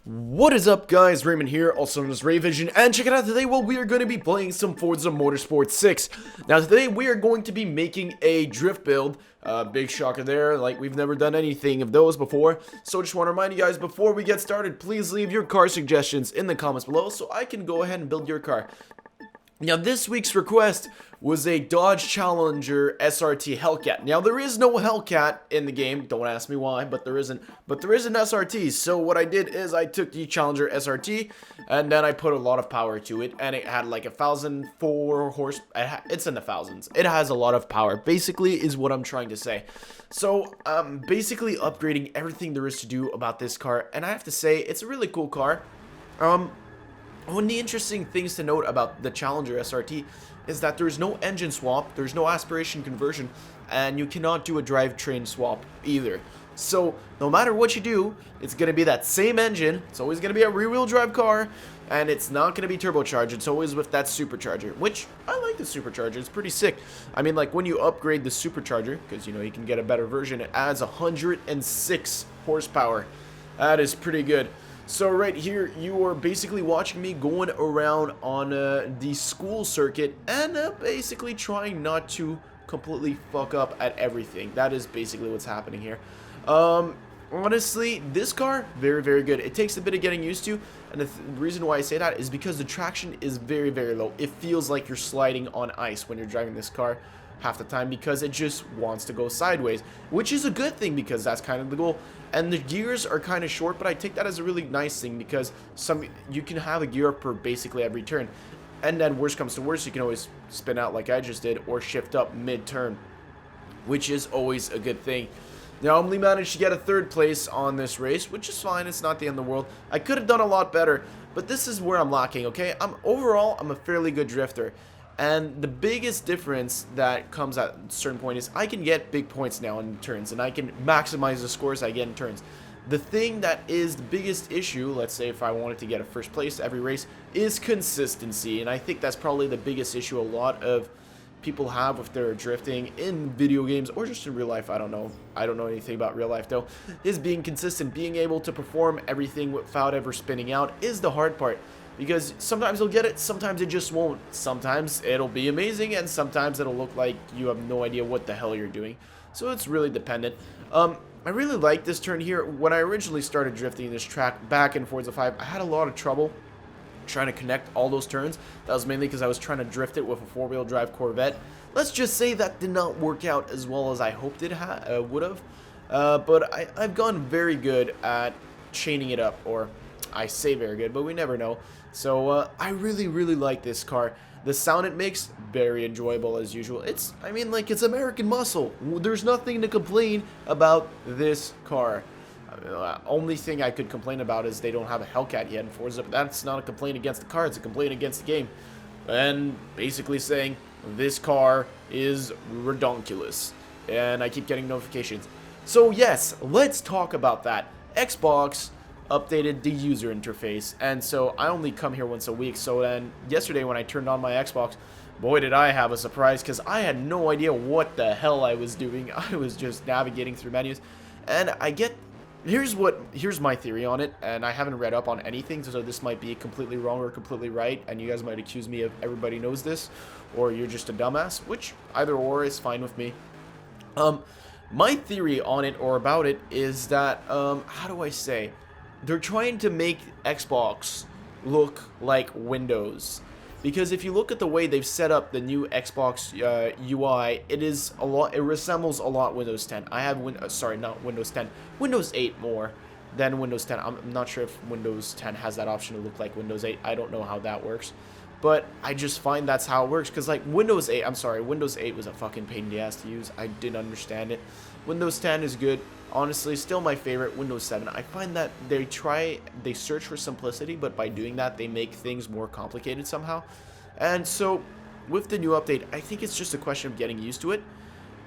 What is up, guys? Raymond here, also known as Rayvision, and check it out today. Well, we are going to be playing some Forza Motorsport 6. Now, today we are going to be making a drift build. Big shocker there, like we've never done anything of those before. So just want to remind you guys, before we get started, please leave your car suggestions in the comments below so I can go ahead and build your car. Now, this week's request was a Dodge Challenger SRT Hellcat. Now, there is no Hellcat in the game. Don't ask me why, but there isn't. But there is an SRT. So what I did is I took the Challenger SRT, and then I put a lot of power to it, and it had like 1,004 horse. It's in the thousands. It has a lot of power, basically, is what I'm trying to say. So, basically upgrading everything there is to do about this car, and I have to say, it's a really cool car. One of the interesting things to note about the Challenger SRT is that there's no engine swap, there's no aspiration conversion, and you cannot do a drivetrain swap either. So, no matter what you do, it's going to be that same engine, it's always going to be a rear-wheel drive car, and it's not going to be turbocharged, it's always with that supercharger, which, I like the supercharger, it's pretty sick. I mean, like, when you upgrade the supercharger, because, you know, you can get a better version, it adds 106 horsepower. That is pretty good. So right here, you are basically watching me going around on the school circuit and basically trying not to completely fuck up at everything. That is basically what's happening here. Honestly, this car, very, very good. It takes a bit of getting used to, and the reason why I say that is because the traction is very, very low. It feels like you're sliding on ice when you're driving this car half the time because it just wants to go sideways, which is a good thing because that's kind of the goal. And the gears are kind of short, but I take that as a really nice thing because you can have a gear up per basically every turn, and then worst comes to worst, you can always spin out like I just did or shift up mid-turn, which is always a good thing. Now, I only managed to get a third place on this race, which is fine. It's not the end of the world. I could have done a lot better, but this is where I'm lacking, okay? Overall, I'm a fairly good drifter. And the biggest difference that comes at a certain point is I can get big points now in turns, and I can maximize the scores I get in turns. The thing that is the biggest issue, let's say if I wanted to get a first place every race, is consistency. And I think that's probably the biggest issue a lot of people have with their drifting in video games or just in real life. I don't know anything about real life though. Is being consistent, being able to perform everything without ever spinning out is the hard part. Because sometimes you'll get it, sometimes it just won't. Sometimes it'll be amazing, and sometimes it'll look like you have no idea what the hell you're doing. So it's really dependent. I really like this turn here. When I originally started drifting this track back in Forza 5, I had a lot of trouble trying to connect all those turns. That was mainly because I was trying to drift it with a four-wheel drive Corvette. Let's just say that did not work out as well as I hoped it would have. But I've gone very good at chaining it up, or I say very good, but we never know. So I really, really like this car. The sound it makes, very enjoyable as usual. It's American muscle. There's nothing to complain about this car. Only thing I could complain about is they don't have a Hellcat yet in Forza, but that's not a complaint against the car, it's a complaint against the game. And basically saying this car is redonkulous. And I keep getting notifications. So yes, let's talk about that. Xbox updated the user interface, and so I only come here once a week. So then yesterday when I turned on my Xbox, boy did I have a surprise, because I had no idea what the hell I was doing. I was just navigating through menus, and here's my theory on it, and I haven't read up on anything, so this might be completely wrong or completely right, and you guys might accuse me of everybody knows this, or you're just a dumbass, which either or is fine with me. My theory on it or about it is that how do I say, they're trying to make Xbox look like Windows, because if you look at the way they've set up the new Xbox UI, it resembles a lot Windows 10. I have not Windows 10, Windows 8 more than Windows 10. I'm not sure if Windows 10 has that option to look like Windows 8. I don't know how that works, but I just find that's how it works, because like Windows 8 was a fucking pain in the ass to use. I didn't understand it. Windows 10 is good. Honestly, still my favorite. Windows 7. I find that they search for simplicity, but by doing that, they make things more complicated somehow. And so, with the new update, I think it's just a question of getting used to it.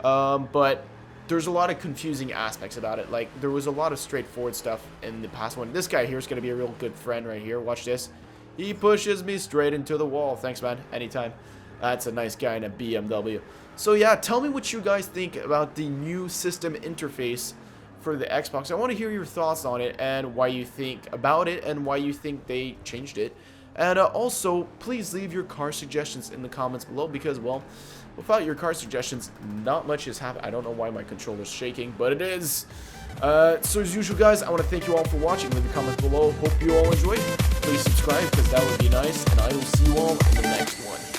But there's a lot of confusing aspects about it. Like, there was a lot of straightforward stuff in the past one. This guy here is going to be a real good friend right here. Watch this. He pushes me straight into the wall. Thanks, man. Anytime. That's a nice guy in a BMW. So, yeah, tell me what you guys think about the new system interface for the Xbox. I want to hear your thoughts on it and why you think about it and why you think they changed it. And also, please leave your car suggestions in the comments below because, well, without your car suggestions, not much has happened. I don't know why my controller's shaking, but it is. So as usual, guys, I want to thank you all for watching. Leave the comments below. Hope you all enjoyed. Please subscribe because that would be nice. And I will see you all in the next one.